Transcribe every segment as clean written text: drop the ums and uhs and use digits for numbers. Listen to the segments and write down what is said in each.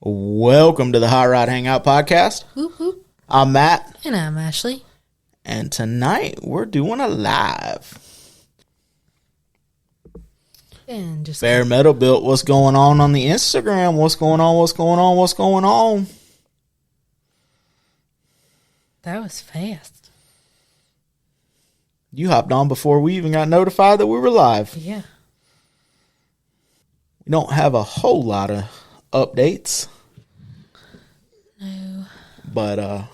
Welcome to the Hot Rod Hangout podcast. Whoop, whoop. I'm Matt. And I'm Ashley. And tonight we're doing a live. And just Bare Metal Built, what's going on the Instagram? What's going on? That was fast. You hopped on before we even got notified that we were live. Yeah. We don't have a whole lot of updates. No. But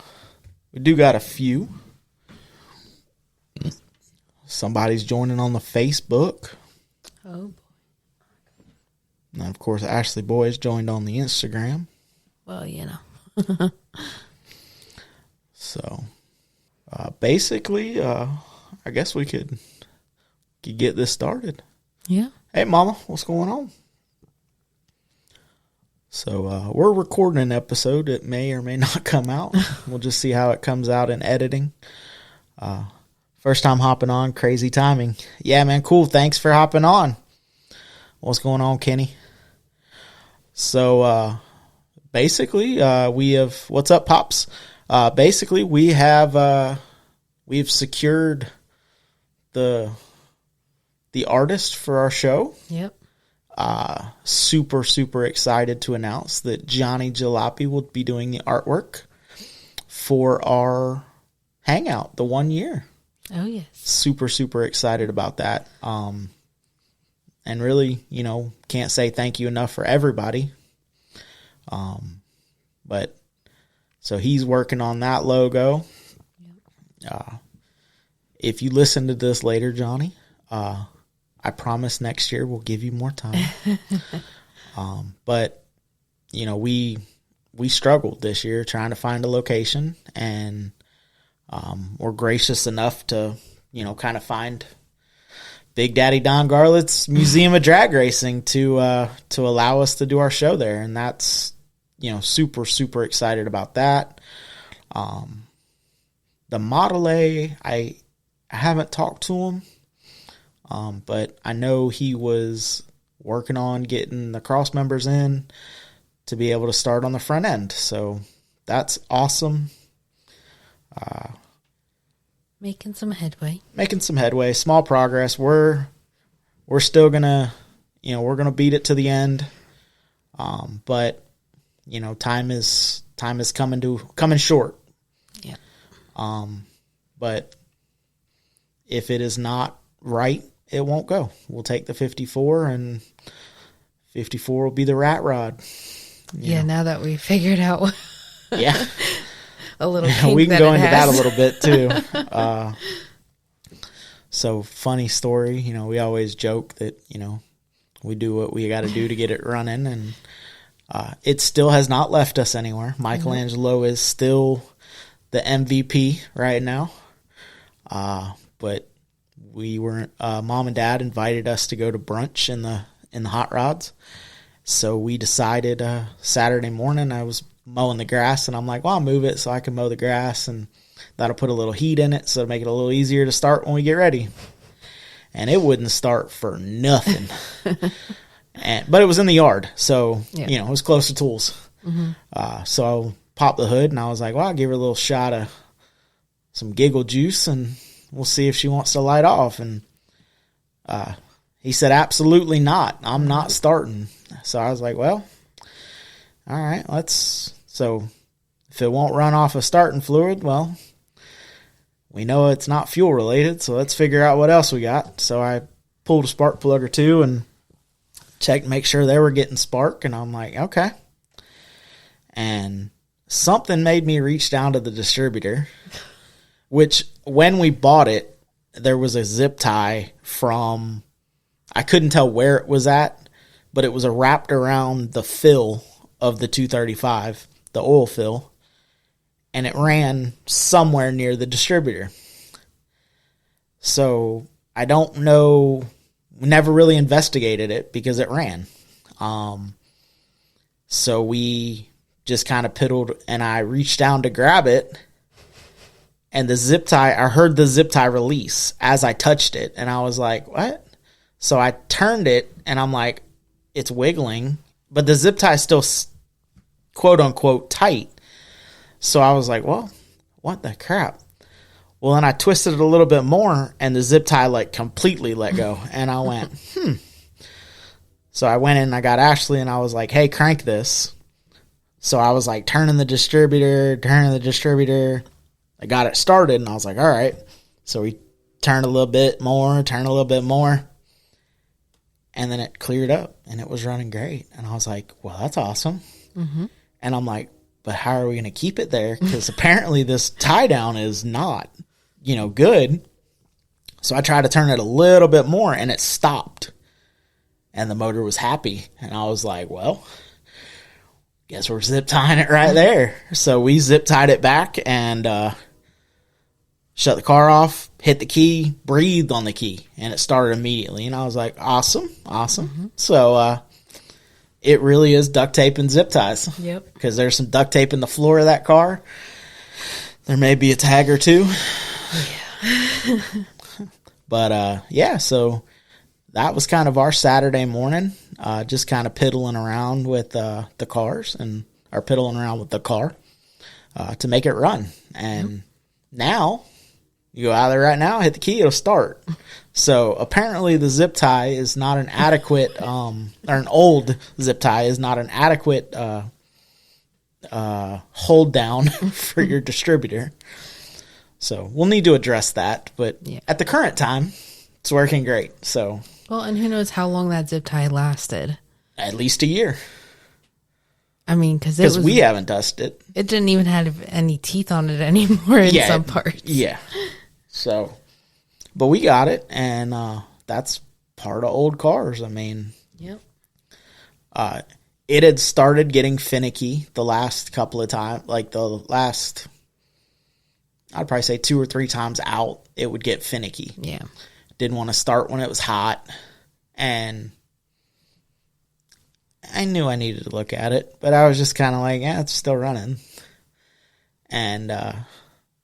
we do got a few. Somebody's joining on the Facebook. Oh, boy. And of course, Ashley Boys joined on the Instagram. Well, you know. So, basically, I guess we could get this started. Yeah. Hey, Mama, what's going on? So, we're recording an episode. It may or may not come out. We'll just see how it comes out in editing. First time hopping on, crazy timing. Yeah, man, cool. Thanks for hopping on. What's going on, Kenny? So, basically, we have, what's up, Pops? Basically, we've secured the artist for our show. Yep. Super excited to announce that Johnny Jalopy will be doing the artwork for our Hangout, the 1 year. Oh, yes. Super excited about that. And really, can't say thank you enough for everybody. But so he's working on that logo. Yep. If you listen to this later, Johnny, I promise next year we'll give you more time. But we struggled this year trying to find a location, and we're gracious enough to kind of find Big Daddy Don Garlett's Museum of Drag Racing to allow us to do our show there, and that's super excited about that. The Model A, I haven't talked to him. But I know he was working on getting the cross members in to be able to start on the front end. So that's awesome. Making some headway. Small progress. We're still gonna, we're gonna beat it to the end. But time is coming short. Yeah. But if it is not right, it won't go. We'll take the 54, and 54 will be the rat rod. Yeah, now that we figured out yeah, a little kink we can go into that has. a little bit too. So funny story, we always joke that, we do what we got to do to get it running, and it still has not left us anywhere. Michelangelo is still the MVP right now. But we weren't. Mom and Dad invited us to go to brunch in the hot rods, so we decided Saturday morning. I was mowing the grass, and I'm like, "Well, I'll move it so I can mow the grass, and that'll put a little heat in it, so it'll make it a little easier to start when we get ready." And it wouldn't start for nothing. But it was in the yard, so it was close to tools. Mm-hmm. So I popped the hood, and I was like, "Well, I'll give her a little shot of some giggle juice, and we'll see if she wants to light off." And he said, "Absolutely not. I'm not starting." So I was like, "Well, all right, so if it won't run off of starting fluid, well, we know it's not fuel related, so let's figure out what else we got." So I pulled a spark plug or two and checked, make sure they were getting spark, and I'm like, okay. And something made me reach down to the distributor, which when we bought it, there was a zip tie from, I couldn't tell where it was at, but it was wrapped around the fill of the 235, the oil fill, and it ran somewhere near the distributor. So I don't know, we never really investigated it because it ran. So we just kind of piddled, and I reached down to grab it, and the zip tie, I heard the zip tie release as I touched it, and I was like, what? So I turned it, and I'm like, it's wiggling, but the zip tie is still quote unquote tight. So I was like, well, what the crap? Well, then I twisted it a little bit more, and the zip tie like completely let go. And I went, So I went in and I got Ashley, and I was like, hey, crank this. So I was like turning the distributor. I got it started, and I was like, all right. So we turned a little bit more, and then it cleared up, and it was running great. And I was like, well, that's awesome. Mm-hmm. And I'm like, but how are we going to keep it there? Because apparently this tie down is not, good. So I tried to turn it a little bit more, and it stopped. And the motor was happy. And I was like, well, guess we're zip tying it right there. So we zip tied it back and shut the car off, hit the key, breathed on the key, and it started immediately. And I was like, awesome. Mm-hmm. So it really is duct tape and zip ties. Yep. Because there's some duct tape in the floor of that car. There may be a tag or two. Yeah. But so that was kind of our Saturday morning, just kind of piddling around with the cars or piddling around with the car to make it run. And now, you go out there right now, hit the key, it'll start. So apparently the zip tie is not an adequate, or an old zip tie is not an adequate hold down for your distributor. So we'll need to address that. But at the current time, it's working great. So. Well, and who knows how long that zip tie lasted? At least a year. I mean, because we haven't touched it. It didn't even have any teeth on it anymore in some parts. Yeah. So, but we got it, and that's part of old cars. I mean, yep. It had started getting finicky the last couple of times, like the last, I'd probably say 2 or 3 times out, it would get finicky. Yeah. Didn't want to start when it was hot, and I knew I needed to look at it, but I was just kind of like, yeah, it's still running. And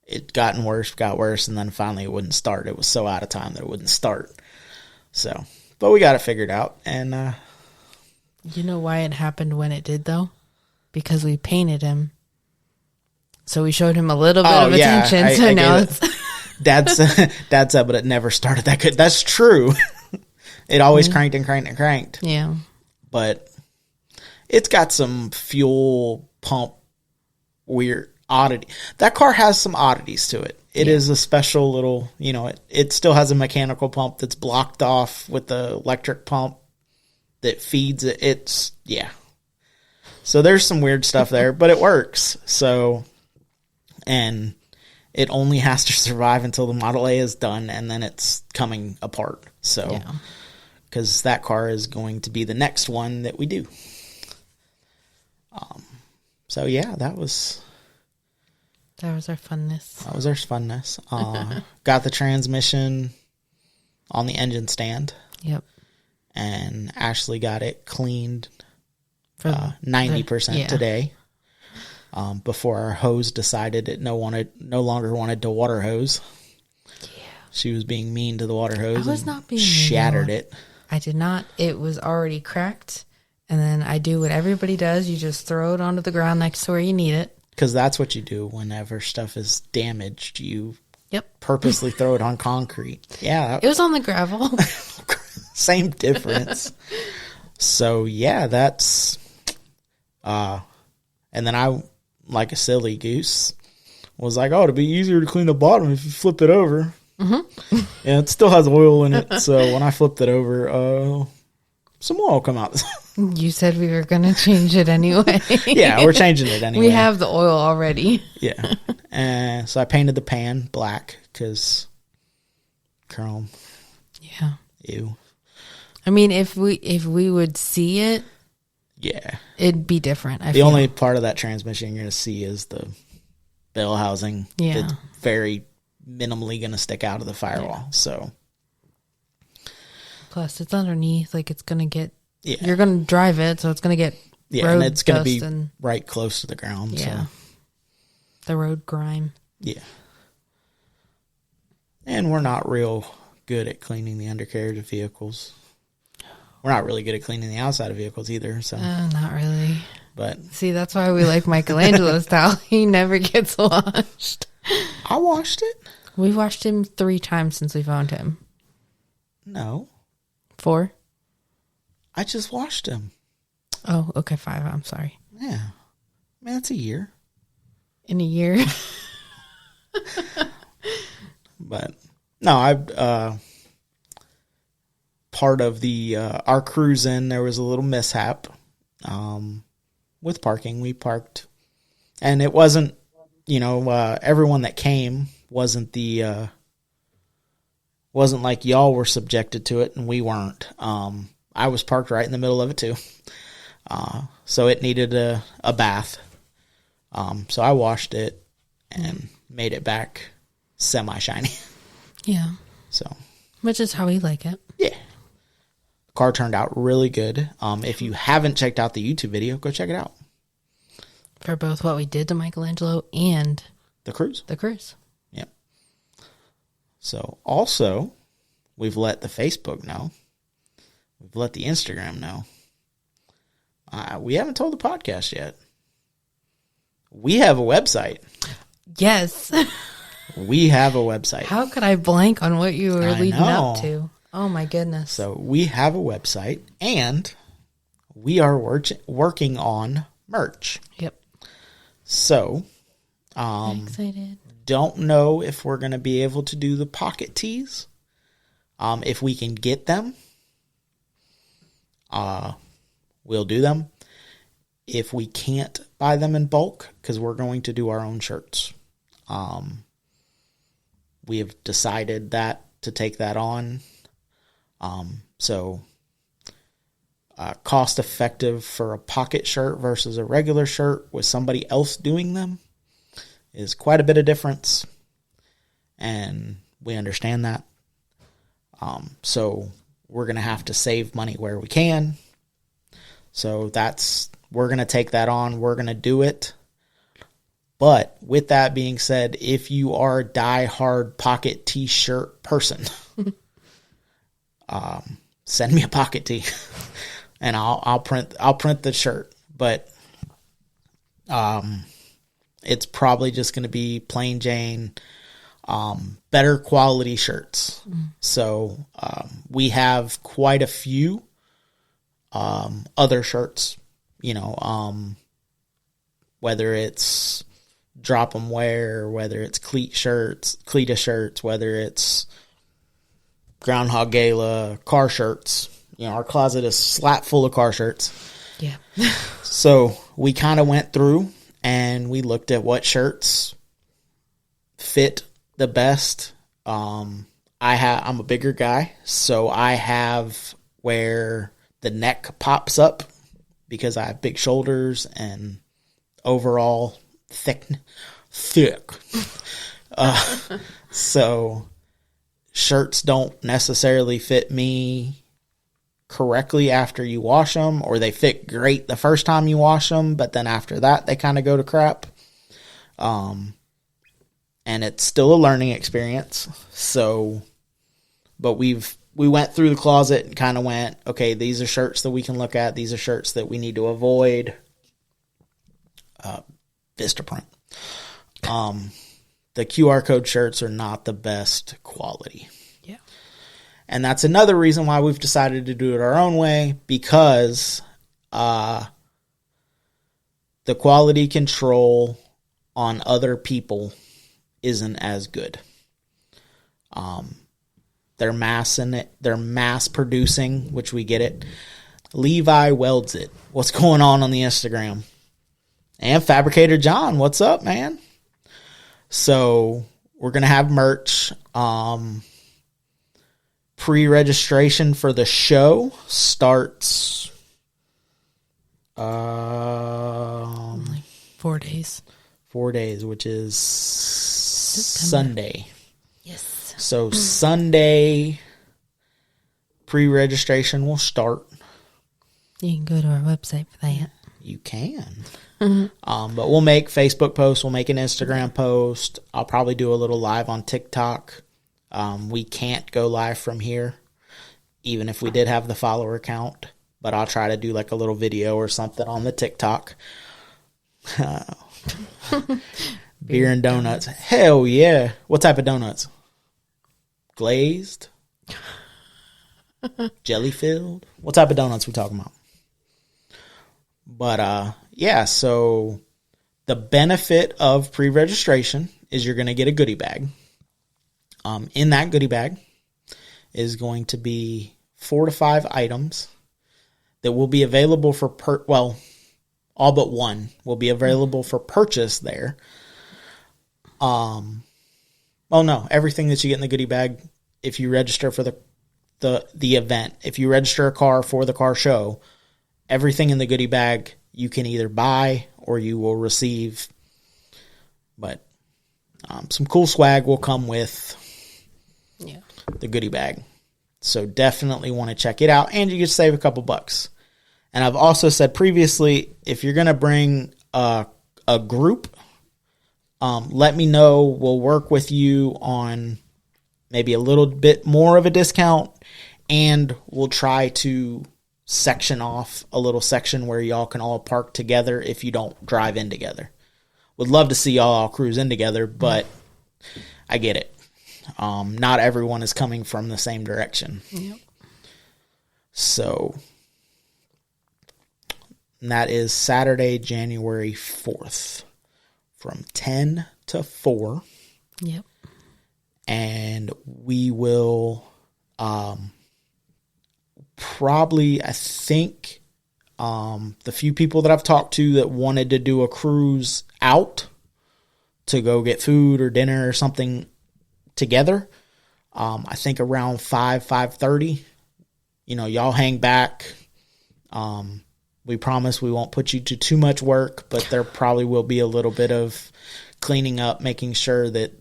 it got worse, and then finally it wouldn't start. It was so out of time that it wouldn't start. So, but we got it figured out. And you know why it happened when it did, though? Because we painted him. So we showed him a little bit of attention. So now it's... Dad said, but it never started that good. That's true. It always cranked and cranked and cranked. Yeah. But it's got some fuel pump weird oddity. That car has some oddities to it. It is a special little, it still has a mechanical pump that's blocked off with the electric pump that feeds it. So there's some weird stuff there, but it works. So, and it only has to survive until the Model A is done, and then it's coming apart. So, because that car is going to be the next one that we do. So that was our funness. That was our funness. Got the transmission on the engine stand. Yep. And Ashley got it cleaned 90% today. Before our hose decided it no longer wanted to water hose. Yeah. She was being mean to the water hose. I was not being shattered mean. It. I did not. It was already cracked. And then I do what everybody does. You just throw it onto the ground next to where you need it. Because that's what you do whenever stuff is damaged. You purposely throw it on concrete. Yeah. It was on the gravel. Same difference. So, that's... and then I... like a silly goose, was like, oh, it'd be easier to clean the bottom if you flip it over. Mm-hmm. And it still has oil in it, so when I flipped it over, some oil come out. You said we were going to change it anyway. Yeah, we're changing it anyway. We have the oil already. Yeah. And so I painted the pan black, because chrome. Yeah. Ew. I mean, if we would see it, it'd be different. The only part of that transmission you're going to see is the bell housing. Yeah. That's very minimally going to stick out of the firewall. Yeah. So. Plus, it's underneath. Like, it's going to get... Yeah. You're going to drive it, so it's going to get road and it's going to be right close to the ground. Yeah. So. The road grime. Yeah. And we're not real good at cleaning the undercarriage of vehicles. We're not really good at cleaning the outside of vehicles either. So not really. But see, that's why we like Michelangelo's style. He never gets washed. I washed it. We've washed him 3 times since we found him. No. 4? I just washed him. Oh, okay, 5. I'm sorry. Yeah. Man, that's a year. In a year. But no, I part of the our cruise in, there was a little mishap with parking. We parked, and it wasn't, everyone that came wasn't like y'all were subjected to it, and we weren't. I was parked right in the middle of it too, so it needed a bath. So I washed it and made it back semi-shiny. Yeah. So, which is how we like it. Yeah. Car turned out really good. If you haven't checked out the YouTube video, go check it out. For both what we did to Michelangelo and the cruise. Yep. So also, we've let the Facebook know. We've let the Instagram know. We haven't told the podcast yet. We have a website. Yes. We have a website. How could I blank on what you were leading up to? Oh, my goodness. So we have a website, and we are working on merch. Yep. So, excited. Don't know if we're going to be able to do the pocket tees. If we can get them, we'll do them. If we can't buy them in bulk, because we're going to do our own shirts. We have decided to take that on. So cost effective for a pocket shirt versus a regular shirt with somebody else doing them is quite a bit of difference. And we understand that. So we're going to have to save money where we can. So we're going to take that on. We're going to do it. But with that being said, if you are a die-hard pocket t-shirt person, send me a pocket tee, and I'll print the shirt. But it's probably just going to be plain Jane, better quality shirts. So we have quite a few other shirts, whether it's drop 'em wear, whether it's cleata shirts, whether it's Groundhog Gala, car shirts. Our closet is slap full of car shirts. Yeah. So we kind of went through and we looked at what shirts fit the best. I'm a bigger guy, so I have where the neck pops up because I have big shoulders and overall thick. So shirts don't necessarily fit me correctly after you wash them, or they fit great the first time you wash them, but then after that they kind of go to crap. And it's still a learning experience. So, but we went through the closet and kind of went, okay, these are shirts that we can look at. These are shirts that we need to avoid. Vistaprint. The QR code shirts are not the best quality. Yeah. And that's another reason why we've decided to do it our own way, because the quality control on other people isn't as good. They're mass producing, which we get it. Levi welds it. What's going on the Instagram? And Fabricator John, what's up, man? So we're going to have merch. Pre-registration for the show starts like 4 days. 4 days, which is Sunday. Yes. So Sunday pre-registration will start. You can go to our website for that. You can. But we'll make Facebook posts. We'll make an Instagram post. I'll probably do a little live on TikTok. We can't go live from here, even if we did have the follower count. but I'll try to do like a little video or something on the TikTok. Beer and donuts. Hell yeah. What type of donuts? Glazed? Jelly filled? What type of donuts we talking about? But yeah, so the benefit of pre-registration is you're going to get a goodie bag. In that goodie bag is going to be 4 to 5 items that will be available for all but one will be available for purchase there. Everything that you get in the goodie bag, if you register for the event, if you register a car for the car show, everything in the goodie bag you can either buy or you will receive. But some cool swag will come with the goodie bag. So definitely want to check it out, and you can save a couple bucks. And I've also said previously, if you're going to bring a group, let me know. We'll work with you on maybe a little bit more of a discount, and we'll try to section off a little section where y'all can all park together if you don't drive in together. Would love to see y'all all cruise in together, but I get it. Not everyone is coming from the same direction. Yep. So that is Saturday, January 4th from 10 to 4. Yep. And we will probably, I think, the few people that I've talked to that wanted to do a cruise out to go get food or dinner or something together, I think around 5:30, y'all hang back. We promise we won't put you to too much work, but there probably will be a little bit of cleaning up, making sure that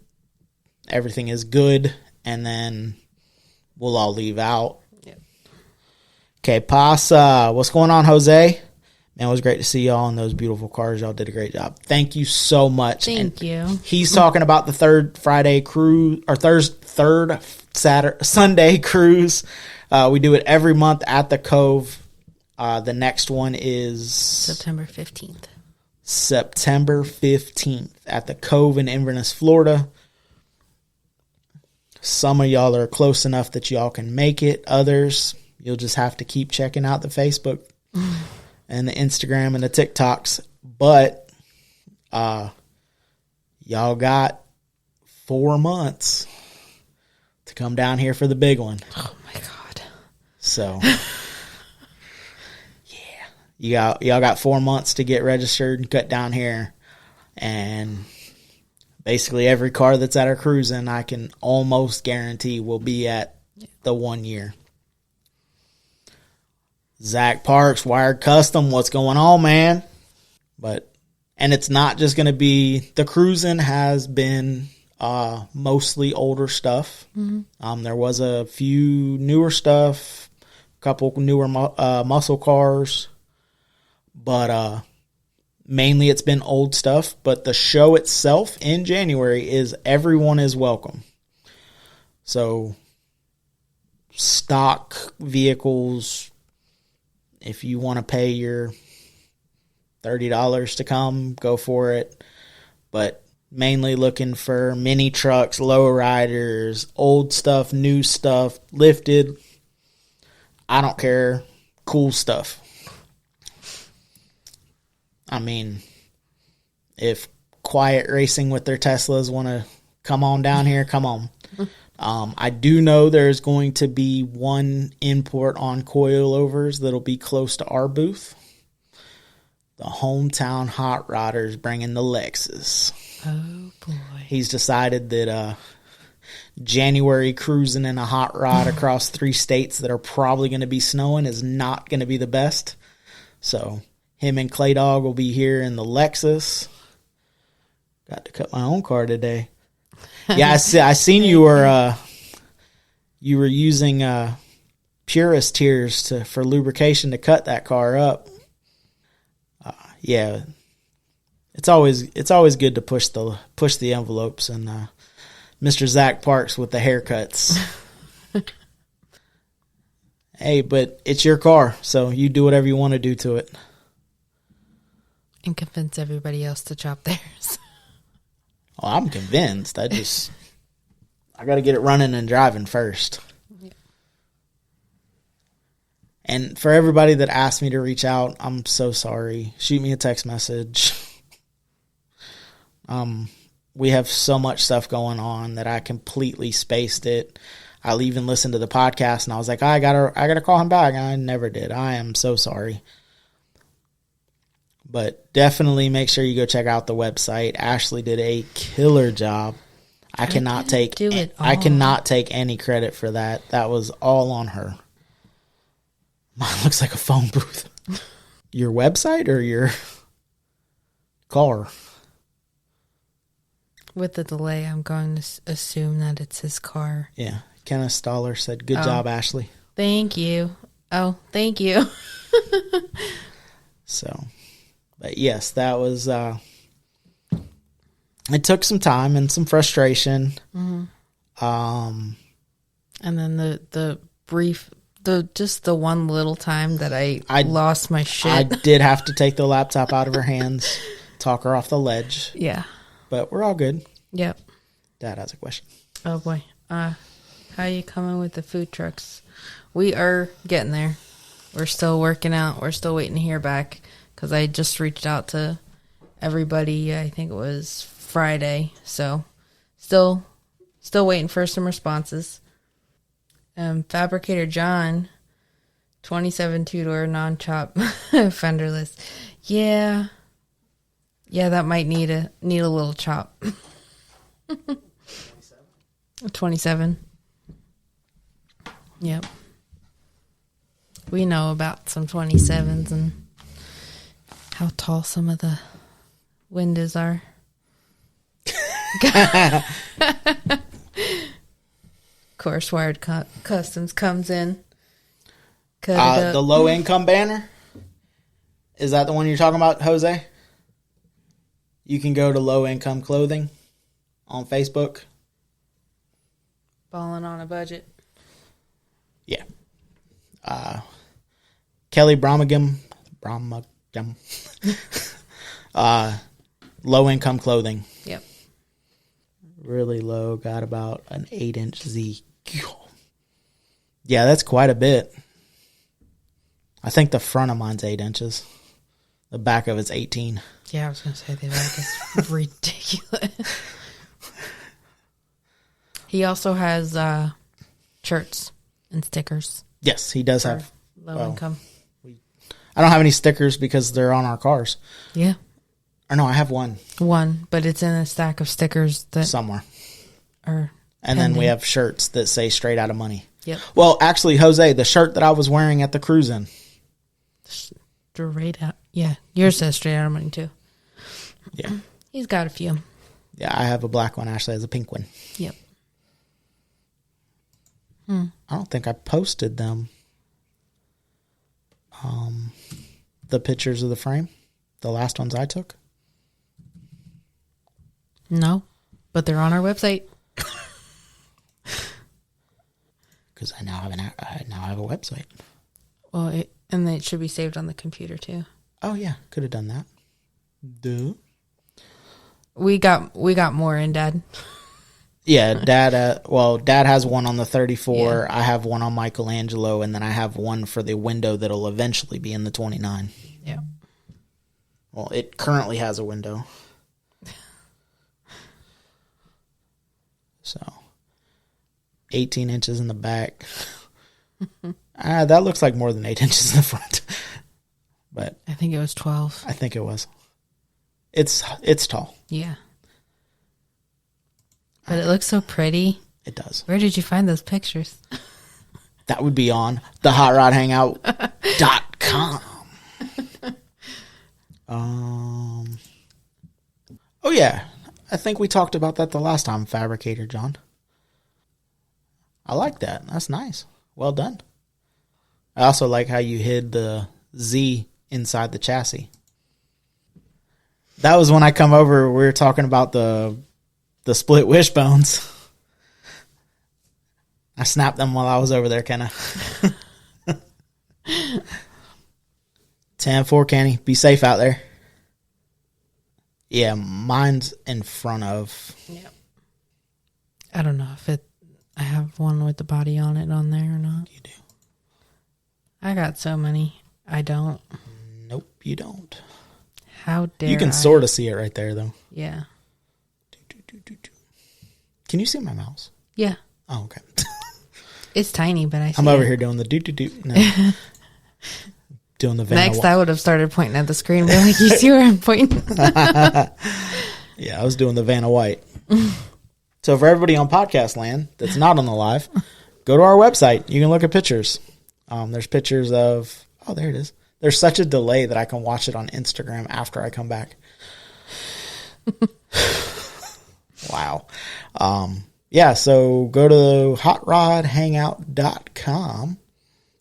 everything is good, and then we'll all leave out. Yep. Okay, Pasa. What's going on, Jose? Man, it was great to see y'all in those beautiful cars. Y'all did a great job. Thank you so much. Thank you. He's talking about the third Friday cruise, or third Sunday cruise. We do it every month at the Cove. The next one is September 15th. September 15th at the Cove in Inverness, Florida. Some of y'all are close enough that y'all can make it. Others, you'll just have to keep checking out the Facebook and the Instagram and the TikToks. But y'all got 4 months to come down here for the big one. Oh, my God. So, yeah. Y'all got 4 months to get registered and cut down here. And basically every car that's at our cruising, I can almost guarantee will be at the 1 year. Zach Parks, Wired Custom, what's going on, man? And it's not just going to be, the cruising has been mostly older stuff. Mm-hmm. There was a few newer stuff, a couple newer muscle cars, but mainly it's been old stuff. But the show itself in January is everyone is welcome. So stock vehicles, if you want to pay your $30 to come, go for it. But mainly looking for mini trucks, lowriders, old stuff, new stuff, lifted. I don't care. Cool stuff. I mean, if Quiet Racing with their Teslas want to come on down here, come on. I do know there's going to be one import on coilovers that'll be close to our booth. The hometown hot rodders bringing the Lexus. Oh, boy. He's decided that January cruising in a hot rod across 3 states that are probably going to be snowing is not going to be the best. So him and Clay Dog will be here in the Lexus. Got to cut my own car today. Yeah, I seen you were using Purist tears for lubrication to cut that car up. Yeah, it's always good to push the envelopes, and Mr. Zach Parks with the haircuts. Hey, but it's your car, so you do whatever you want to do to it. And convince everybody else to chop theirs. Well, I'm convinced. I got to get it running and driving first. Yeah. And for everybody that asked me to reach out, I'm so sorry. Shoot me a text message. We have so much stuff going on that I completely spaced it. I'll even listen to the podcast and I was like, I gotta call him back. And I never did. I am so sorry. But definitely make sure you go check out the website. Ashley did a killer job. I cannot take any credit for that. That was all on her. Mine looks like a phone booth. Your website or your car? With the delay, I'm going to assume that it's his car. Yeah. Kenneth Stoller said, good job, Ashley. Thank you. Oh, thank you. So, but yes, that was, it took some time and some frustration. Mm-hmm. And then the one little time that I lost my shit. I did have to take the laptop out of her hands, talk her off the ledge. Yeah. But we're all good. Yep. Dad has a question. Oh, boy. How you coming with the food trucks? We are getting there. We're still working out. We're still waiting to hear back because I just reached out to everybody. I think it was Friday. So still waiting for some responses. Fabricator John, 27 two-door non-chop fenderless. Yeah, that might need a little chop. 27. Yep. We know about some 27s and how tall some of the windows are. Of course, Wired Customs comes in. The low income banner? Is that the one you're talking about, Jose? You can go to Low Income Clothing on Facebook. Balling on a budget. Yeah. Kelly Bromagam. Low Income Clothing. Yep. Really low. Got about an 8-inch Z. Yeah, that's quite a bit. I think the front of mine's 8 inches. The back of it's 18. Yeah, I was going to say the back is ridiculous. He also has shirts and stickers. Yes, he does have. Low income. I don't have any stickers because they're on our cars. Yeah. Or no, I have one. One, but it's in a stack of stickers that somewhere. And then we have shirts that say Straight Outta Money. Yep. Well, actually, Jose, the shirt that I was wearing at the cruise-in. Straight out. Yeah, yours says Straight Outta Money too. Yeah. He's got a few. Yeah, I have a black one. Ashley has a pink one. Yep. I don't think I posted them. The pictures of the frame. The last ones I took. No, but they're on our website. Because I now have a website. Well, and it should be saved on the computer too. Oh yeah, could have done that. Duh. We got more in, Dad. Yeah, Dad. Dad has one on the 34. Yeah. I have one on Michelangelo, and then I have one for the window that'll eventually be in the 29. Yeah. Well, it currently has a window. So, 18 inches in the back. That looks like more than 8 inches in the front. But I think it was 12. I think it was. It's tall. Yeah. But it looks so pretty. It does. Where did you find those pictures? That would be on theHotRodHangout.com. Oh yeah, I think we talked about that the last time, Fabricator John. I like that. That's nice. Well done. I also like how you hid the Z inside the chassis. That was when I come over. We were talking about the split wishbones. I snapped them while I was over there, Kenna. 10-4, Kenny. Be safe out there. Yeah, mine's in front of. Yep. I don't know if I have one with the body on it on there or not. You do. I got so many. I don't. Nope, you don't. How dare You can sort of see it right there, though. Yeah. Can you see my mouse? Yeah. Oh, okay. It's tiny, but I see I'm over it. here doing the do. No. Doing the Vanna Next, I would have started pointing at the screen and be like, you see where I'm pointing? Yeah, I was doing the Vanna White. So for everybody on podcast land that's not on the live, go to our website. You can look at pictures. There's pictures of, oh, there it is. There's such a delay that I can watch it on Instagram after I come back. Wow. Yeah, so go to hotrodhangout.com,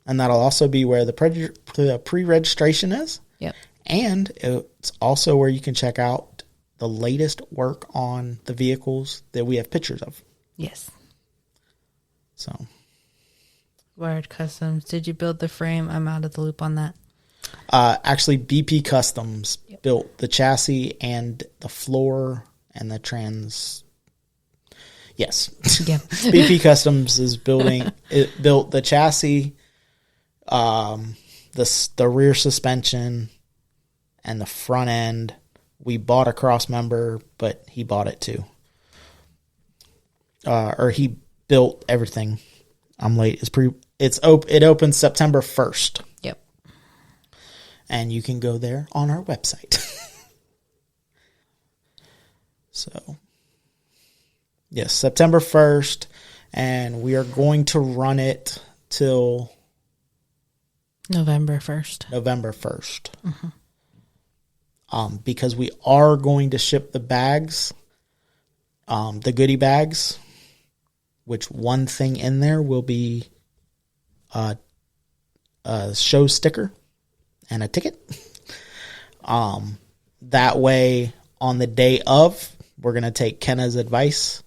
and that'll also be where the pre-registration is. Yep. And it's also where you can check out the latest work on the vehicles that we have pictures of. Yes. So, Wired Customs. Did you build the frame? I'm out of the loop on that. actually, BP Customs built the chassis and the floor and the trans. Yes. Yeah. BP Customs is built the chassis, the rear suspension, and the front end. We bought a cross member, but he bought it too. Or he built everything. I'm late. It opens September 1st. Yep. And you can go there on our website. So, yes, September 1st, and we are going to run it till November 1st. November 1st. Mm-hmm. Because we are going to ship the bags, the goodie bags, which one thing in there will be a show sticker and a ticket. That way, on the day of, we're going to take Kenna's advice.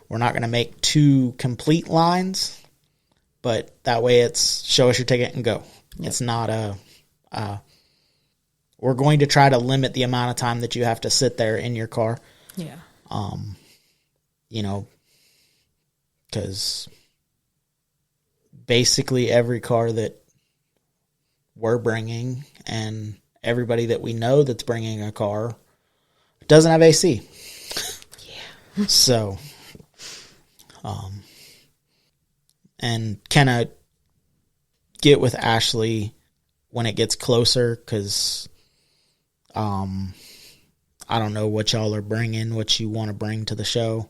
We're not going to make 2 complete lines, but that way it's show us your ticket and go. Yep. It's not we're going to try to limit the amount of time that you have to sit there in your car. Yeah. Because basically every car that we're bringing and everybody that we know that's bringing a car doesn't have AC. Yeah. So, and Kenna get with Ashley when it gets closer, because I don't know what y'all are bringing, what you want to bring to the show,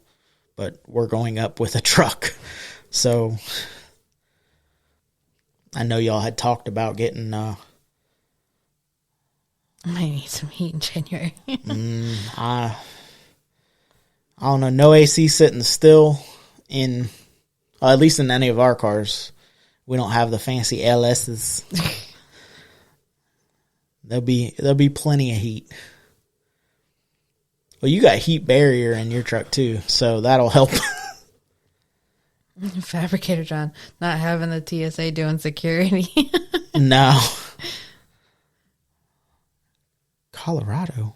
but we're going up with a truck. So I know y'all had talked about getting I might need some heat in January. I don't know, no AC sitting still in at least in any of our cars. We don't have the fancy LS's. There'll be plenty of heat. Well, you got heat barrier in your truck too, so that'll help. Fabricator John not having the TSA doing security. No. Colorado.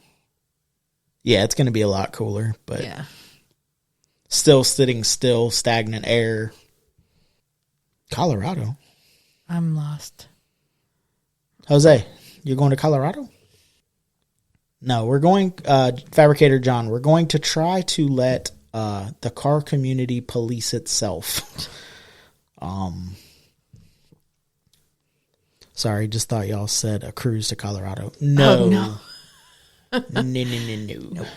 Yeah, it's going to be a lot cooler, but yeah. Still sitting still, stagnant air. Colorado. I'm lost. Jose, you're going to Colorado? No, we're going, Fabricator John, we're going to try to let the car community police itself. Sorry, just thought y'all said a cruise to Colorado. No. Oh, no. No. Nope.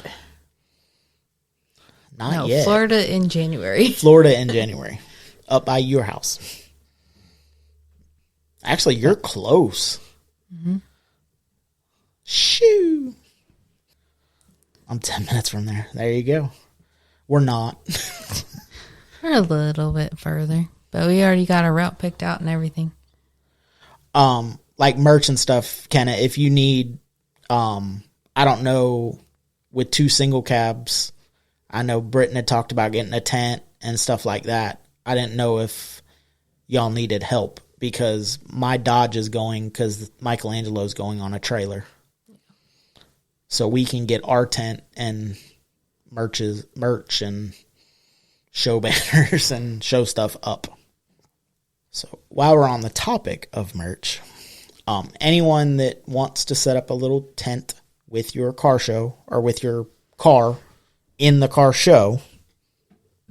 Not yet. Florida in January. Florida in January. Up by your house. Actually, you're close. Mm-hmm. Shoo. I'm 10 minutes from there. There you go. We're not. We're a little bit further, but we already got our route picked out and everything. Like merch and stuff, Kenna, if you need, I don't know, with 2 single cabs, I know Britton had talked about getting a tent and stuff like that. I didn't know if y'all needed help, because my Dodge is going, because Michelangelo's going on a trailer. So we can get our tent and merch and show banners and show stuff up. So while we're on the topic of merch, anyone that wants to set up a little tent with your car show or with your car in the car show,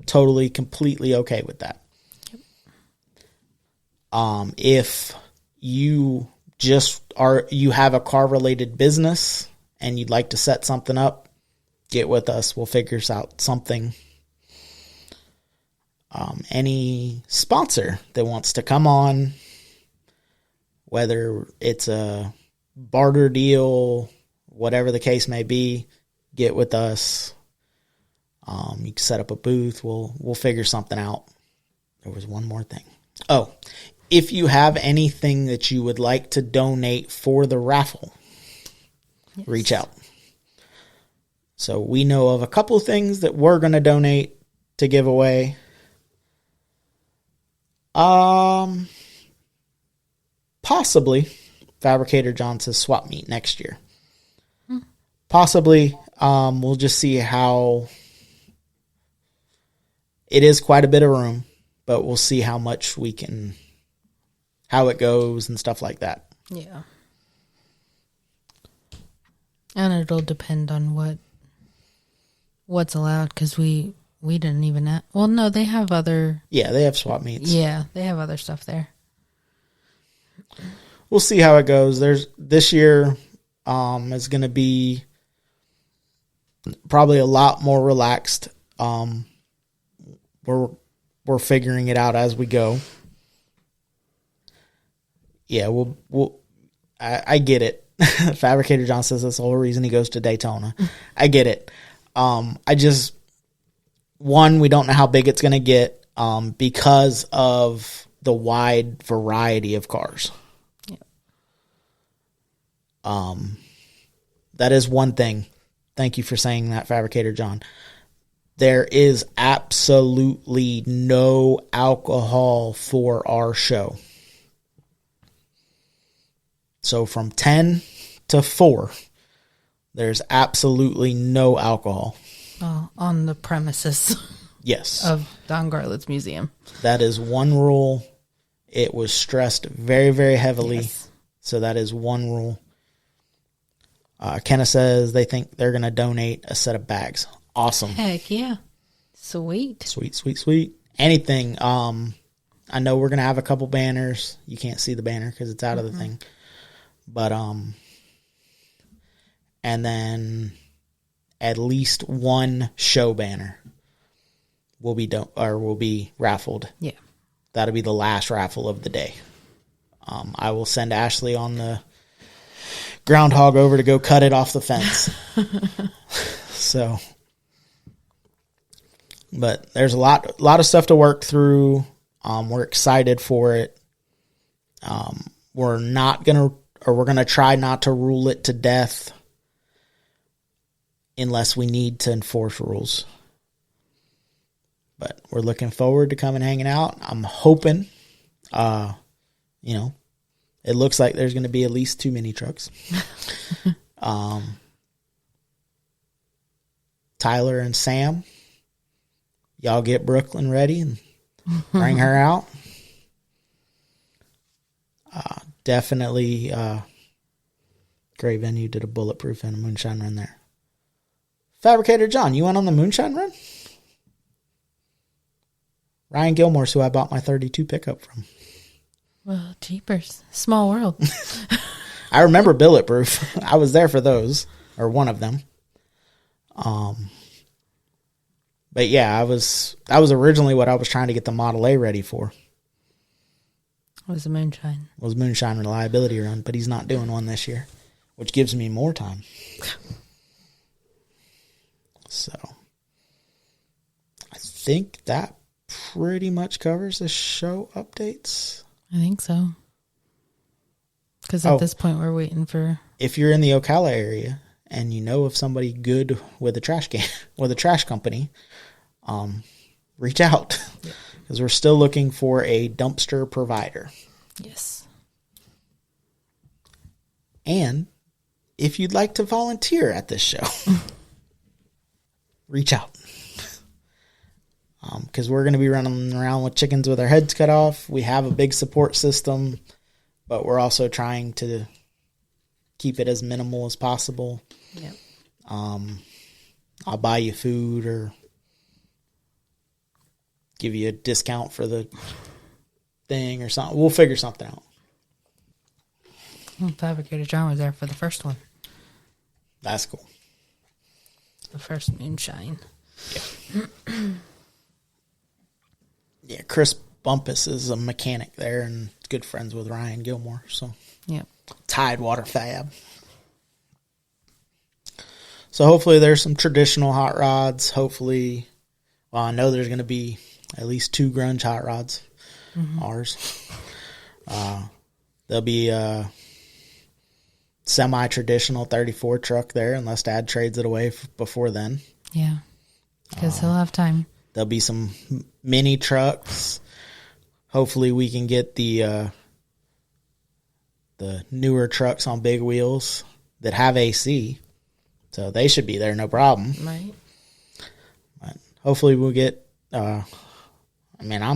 totally, completely okay with that. If you you have a car related business and you'd like to set something up, get with us. We'll figure out something. Any sponsor that wants to come on, whether it's a barter deal, whatever the case may be, get with us. You can set up a booth. We'll figure something out. There was one more thing. Oh, if you have anything that you would like to donate for the raffle, yes, reach out. So we know of a couple of things that we're going to donate to give away. Possibly Fabricator John says swap meet next year. Possibly. We'll just see how. It is quite a bit of room, but we'll see how much we can, how it goes and stuff like that. Yeah. And it'll depend on what's allowed, because we didn't even well, no, they have other. Yeah, they have swap meets. Yeah, they have other stuff there. We'll see how it goes. This year is going to be probably a lot more relaxed. We're figuring it out as we go. Yeah, I get it. Fabricator John says that's the whole reason he goes to Daytona. I get it. We don't know how big it's going to get because of the wide variety of cars. Yeah. That is one thing. Thank you for saying that, Fabricator John. There is absolutely no alcohol for our show. So from 10 to 4, there's absolutely no alcohol. On the premises. Yes. Of Don Garlett's museum. That is one rule. It was stressed very, very heavily. Yes. So that is one rule. Kenna says they think they're going to donate a set of bags. Awesome. Heck yeah. Sweet. Sweet. Anything. I know we're going to have a couple banners. You can't see the banner because it's out of the thing. But, and then at least one show banner will be raffled. Yeah. That'll be the last raffle of the day. I will send Ashley on the groundhog over to go cut it off the fence. So, but there's a lot of stuff to work through. We're excited for it. We're going to try not to rule it to death unless we need to enforce rules. But we're looking forward to coming hanging out. I'm hoping, it looks like there's going to be at least 2 mini trucks. Tyler and Sam, y'all get Brooklyn ready and bring her out. Definitely great venue. Did a bulletproof and a moonshine run there. Fabricator John, you went on the moonshine run? Ryan Gilmore's who I bought my 32 pickup from. Well, jeepers. Small world. I remember bulletproof. I was there for those, or one of them. But yeah, that was originally what I was trying to get the Model A ready for. Was the moonshine. Was moonshine reliability run, but he's not doing one this year, which gives me more time. So, I think that pretty much covers the show updates. I think so. Because at this point, we're waiting for... If you're in the Ocala area and you know of somebody good with a trash can, with a trash company, reach out. Because we're still looking for a dumpster provider. Yes. And if you'd like to volunteer at this show, reach out. Because we're going to be running around with chickens with our heads cut off. We have a big support system, but we're also trying to keep it as minimal as possible. Yep. I'll buy you food or give you a discount for the thing or something. We'll figure something out. Fabricator John was there for the first one. That's cool. The first moonshine. Yeah. Yeah, Chris Bumpus is a mechanic there and good friends with Ryan Gilmore. So, yep. Tidewater Fab. So hopefully there's some traditional hot rods. Hopefully, well, I know there's going to be at least 2 grunge hot rods. Ours. There'll be a semi-traditional 34 truck there unless Dad trades it away before then. Yeah, because he'll have time. There'll be some mini trucks. Hopefully we can get the newer trucks on big wheels that have AC. So they should be there, no problem. Right. But hopefully we'll get, I'm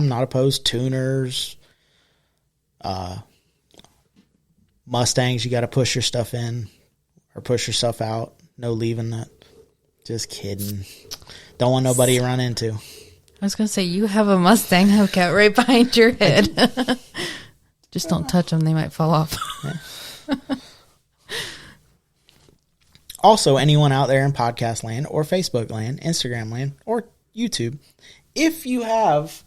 not opposed. Tuners, Mustangs, you got to push your stuff in or push your stuff out. No leaving that. Just kidding. Don't want nobody to run into. I was going to say, you have a Mustang hubcap right behind your head. Just don't touch them. They might fall off. Yeah. Also, anyone out there in podcast land or Facebook land, Instagram land, or YouTube, if you have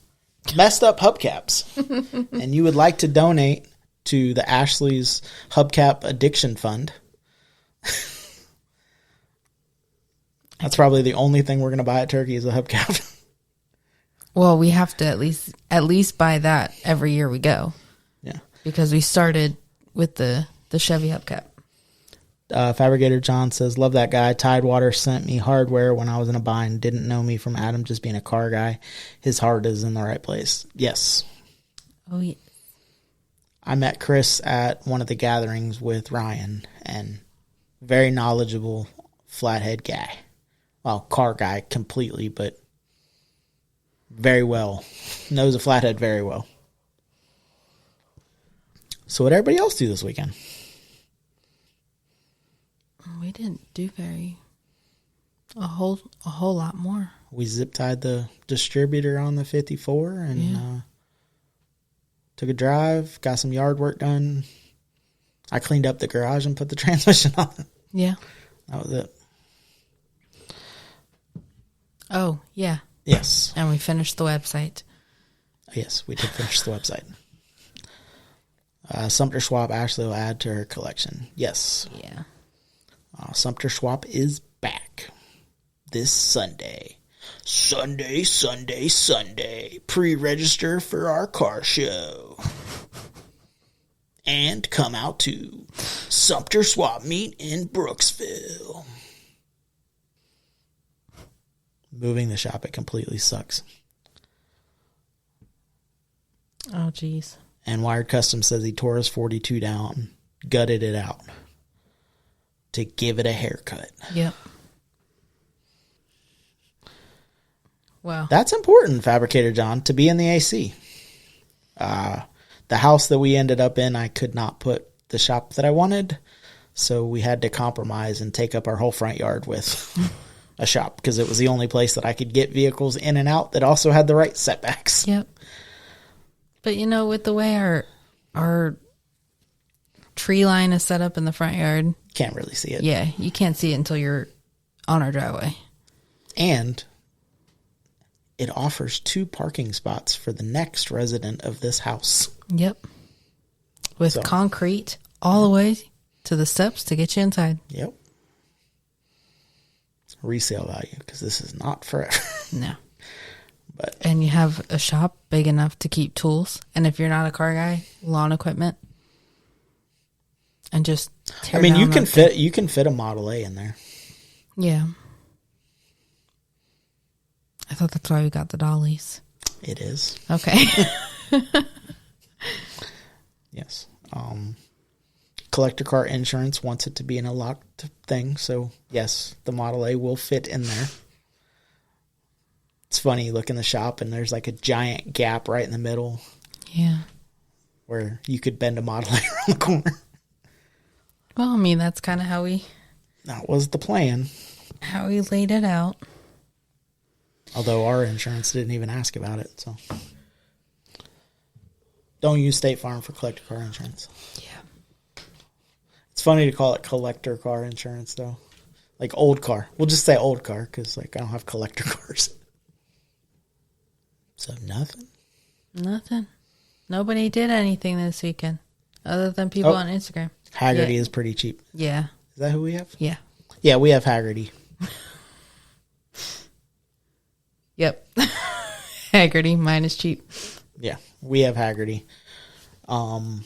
messed up hubcaps and you would like to donate to the Ashley's Hubcap Addiction Fund, that's probably the only thing we're going to buy at Turkey is a hubcap. Well, we have to at least buy that every year we go. Yeah. Because we started with the Chevy hubcap. Fabricator John says, love that guy. Tidewater sent me hardware when I was in a bind. Didn't know me from Adam just being a car guy. His heart is in the right place. Yes. Oh, yeah. I met Chris at one of the gatherings with Ryan, and very knowledgeable flathead guy. Well, car guy completely, but very well. Knows a flathead very well. So what everybody else do this weekend? We didn't do a whole lot more. We zip tied the distributor on the 54 and took a drive, got some yard work done. I cleaned up the garage and put the transmission on. Yeah. That was it. Oh, yeah. Yes. And we finished the website. Yes, we did finish the website. Sumter Swap Ashley will add to her collection. Yes. Yeah. Sumter Swap is back this Sunday. Sunday. Pre-register for our car show. And come out to Sumter Swap Meet in Brooksville. Moving the shop, it completely sucks. Oh, geez. And Wired Custom says he tore his 42 down, gutted it out to give it a haircut. Yep. Wow. That's important, Fabricator John, to be in the AC. The house that we ended up in, I could not put the shop that I wanted, so we had to compromise and take up our whole front yard with a shop because it was the only place that I could get vehicles in and out that also had the right setbacks. Yep. But with the way our tree line is set up in the front yard, Can't really see it. yeah, you can't see it until you're on our driveway. And it offers 2 parking spots for the next resident of this house. Yep. With concrete all the way to the steps to get you inside. Yep. Resale value, because this is not forever. No. But And you have a shop big enough to keep tools. And if you're not a car guy, lawn equipment. And just tear down you can fit a Model A in there. Yeah. I thought that's why we got the dollies. It is. Okay. Collector Car Insurance wants it to be in a locked thing. So, yes, the Model A will fit in there. It's funny, you look in the shop and there's like a giant gap right in the middle. Yeah. Where you could bend a Model A around the corner. Well, I mean, that's kind of how we That was the plan. laid it out. Although our insurance didn't even ask about it, so. Don't use State Farm for collector car insurance. Yeah. It's funny to call it collector car insurance, though. Like old car. We'll just say old car, because like I don't have collector cars. So nothing? Nothing. Nobody did anything this weekend other than people on Instagram. Haggerty is pretty cheap. Yeah. Is that who we have? Yeah. Yeah, we have Haggerty. Yep. Haggerty, mine is cheap. Yeah, we have Haggerty. When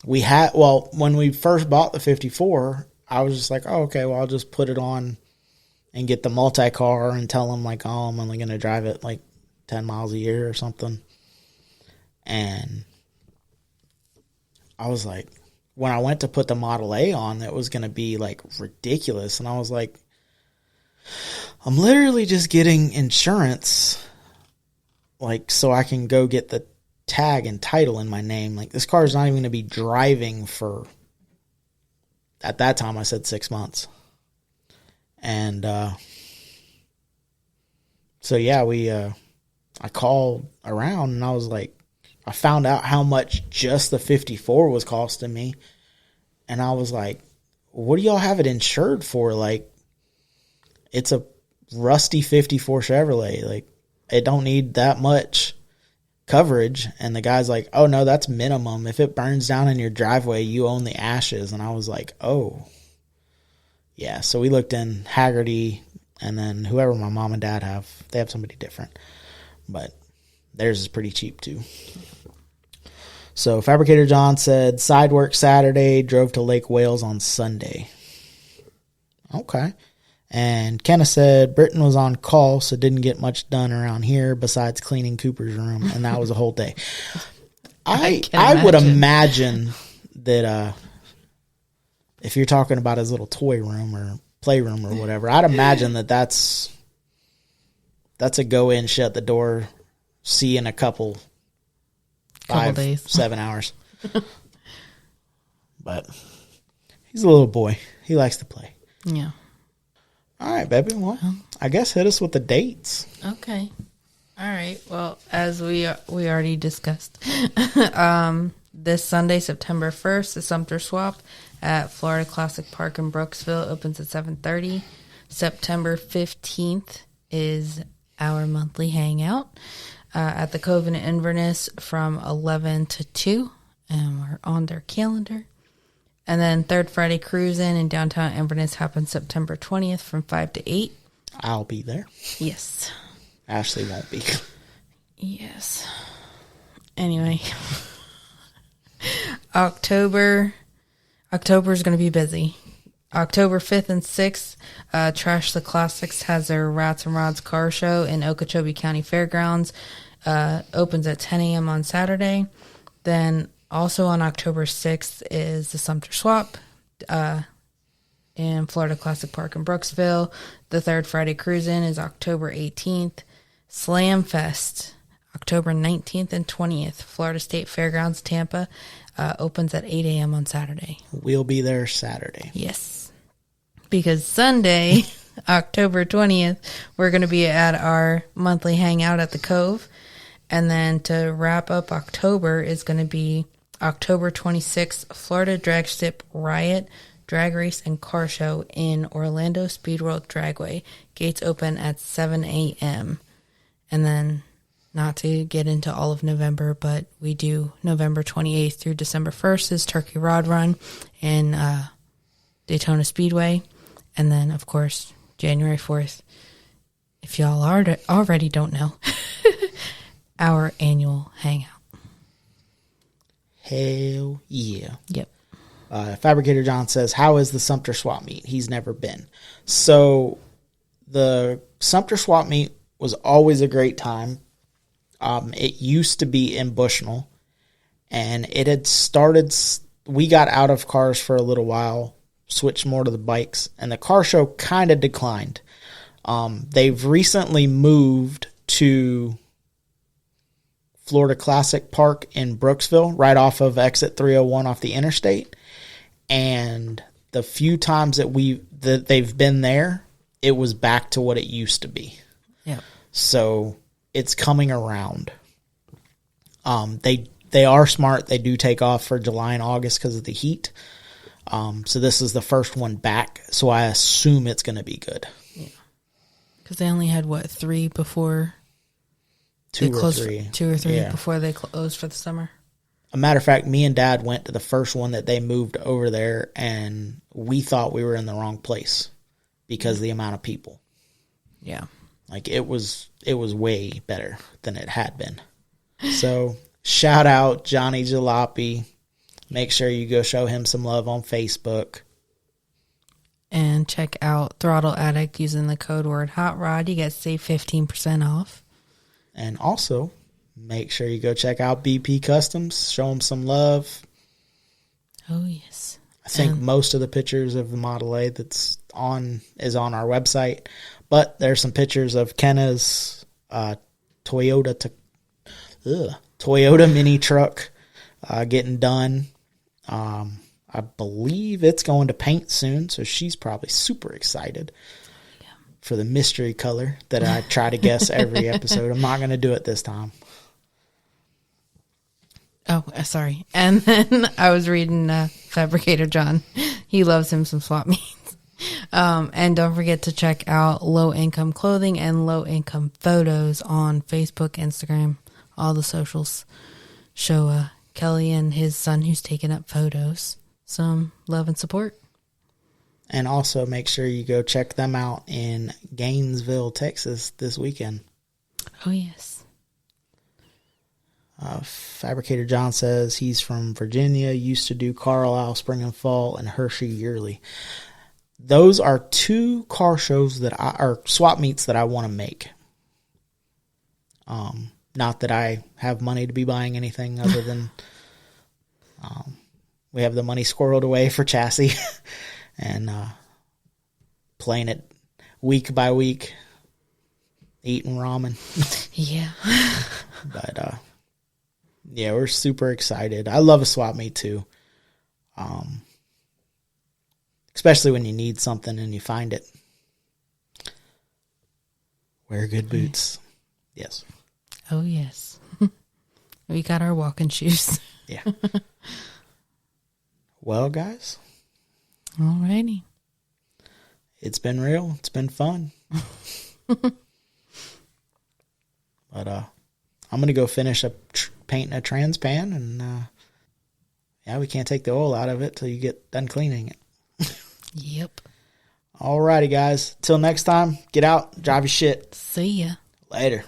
we first bought the 54, I was just like, oh, okay, well, I'll just put it on and get the multi-car and tell them, like, oh, I'm only going to drive it, like, 10 miles a year or something. And I was like, when I went to put the Model A on, it was going to be, like, ridiculous. And I was like, I'm literally just getting insurance, like, so I can go get the tag and title in my name. Like, this car is not even going to be driving for, at that time I said 6 months. And so yeah, I called around and I was like, I found out how much just the 54 was costing me. And I was like, what do y'all have it insured for? Like, it's a rusty 54 Chevrolet. Like, it don't need that much coverage. And the guy's like, oh no, that's minimum. If it burns down in your driveway, you own the ashes. And I was like, oh yeah. So we looked in Haggerty, and then whoever my mom and dad have, they have somebody different, but theirs is pretty cheap too. So Fabricator John said side work Saturday, drove to Lake Wales on Sunday. Okay. And Kenna said Britton was on call, so didn't get much done around here besides cleaning Cooper's room, and that was a whole day. I would imagine that if you're talking about his little toy room or playroom or whatever, I'd imagine that's a go in, shut the door, see in a couple days. 7 hours. But he's a little boy. He likes to play. Yeah. All right, baby. Well, I guess hit us with the dates. Okay. All right. Well, as we already discussed, this Sunday, September 1st, the Sumter Swap at Florida Classic Park in Brooksville opens at 7:30. September 15th is our monthly hangout at the Cove in Inverness from 11 to 2, and we're on their calendar. And then Third Friday Cruise-In in downtown Inverness happens September 20th from 5 to 8. I'll be there. Yes. Ashley won't be. Yes. Anyway. October is going to be busy. October 5th and 6th, Trash the Classics has their Rats and Rods car show in Okeechobee County Fairgrounds. Opens at 10 a.m. on Saturday. Then also on October 6th is the Sumter Swap in Florida Classic Park in Brooksville. The Third Friday Cruise-In is October 18th. Slam Fest, October 19th and 20th, Florida State Fairgrounds, Tampa, opens at 8 a.m. on Saturday. We'll be there Saturday. Yes. Because Sunday, October 20th, we're going to be at our monthly hangout at the Cove. And then to wrap up October is going to be October 26th, Florida Drag Strip Riot, Drag Race, and Car Show in Orlando Speedworld Dragway. Gates open at 7 a.m. And then, not to get into all of November, but we do November 28th through December 1st is Turkey Rod Run in Daytona Speedway. And then, of course, January 4th, if y'all already don't know, our annual hangout. Hell yeah. Yep. Fabricator John says, how is the Sumter Swap Meet? He's never been. So, the Sumter Swap Meet was always a great time. It used to be in Bushnell, and it had started. We got out of cars for a little while, switched more to the bikes, and the car show kind of declined. They've recently moved to Florida Classic Park in Brooksville, right off of exit 301 off the interstate. And the few times that they've been there, it was back to what it used to be. Yeah. So it's coming around. They are smart. They do take off for July and August because of the heat. So this is the first one back. So I assume it's going to be good. Yeah. Because they only had, 3 before? Two or three. 2 or 3 before they closed for the summer. A matter of fact, me and Dad went to the first one that they moved over there, and we thought we were in the wrong place because of the amount of people. Yeah. Like, it was way better than it had been. So, shout out Johnny Jalopy. Make sure you go show him some love on Facebook. And check out Throttle Addict using the code word Hot Rod. You get save 15% off. And also, make sure you go check out BP Customs. Show them some love. Oh, yes. I think most of the pictures of the Model A is on our website. But there's some pictures of Kenna's Toyota mini truck getting done. I believe it's going to paint soon, so she's probably super excited for the mystery color that I try to guess every episode. I'm not going to do it this time. Oh, sorry. And then I was reading Fabricator John. He loves him some swap meets. And don't forget to check out Low Income Clothing and Low Income Photos on Facebook, Instagram, all the socials. Show Kelly and his son, who's taking up photos, some love and support. And also make sure you go check them out in Gainesville, Texas this weekend. Oh, yes. Fabricator John says he's from Virginia, used to do Carlisle Spring and Fall and Hershey yearly. Those are 2 car shows or swap meets that I want to make. Not that I have money to be buying anything other than we have the money squirreled away for chassis and playing it week by week, eating ramen. Yeah. But yeah, we're super excited. I love a swap meet too. Especially when you need something and you find it. Wear good boots. Yes. Oh, yes. We got our walking shoes. Yeah. Well, guys. Alrighty. It's been real. It's been fun. But I'm going to go finish up painting a trans pan. And yeah, we can't take the oil out of it till you get done cleaning it. Yep. Alrighty, guys. Till next time, get out, drive your shit. See ya. Later.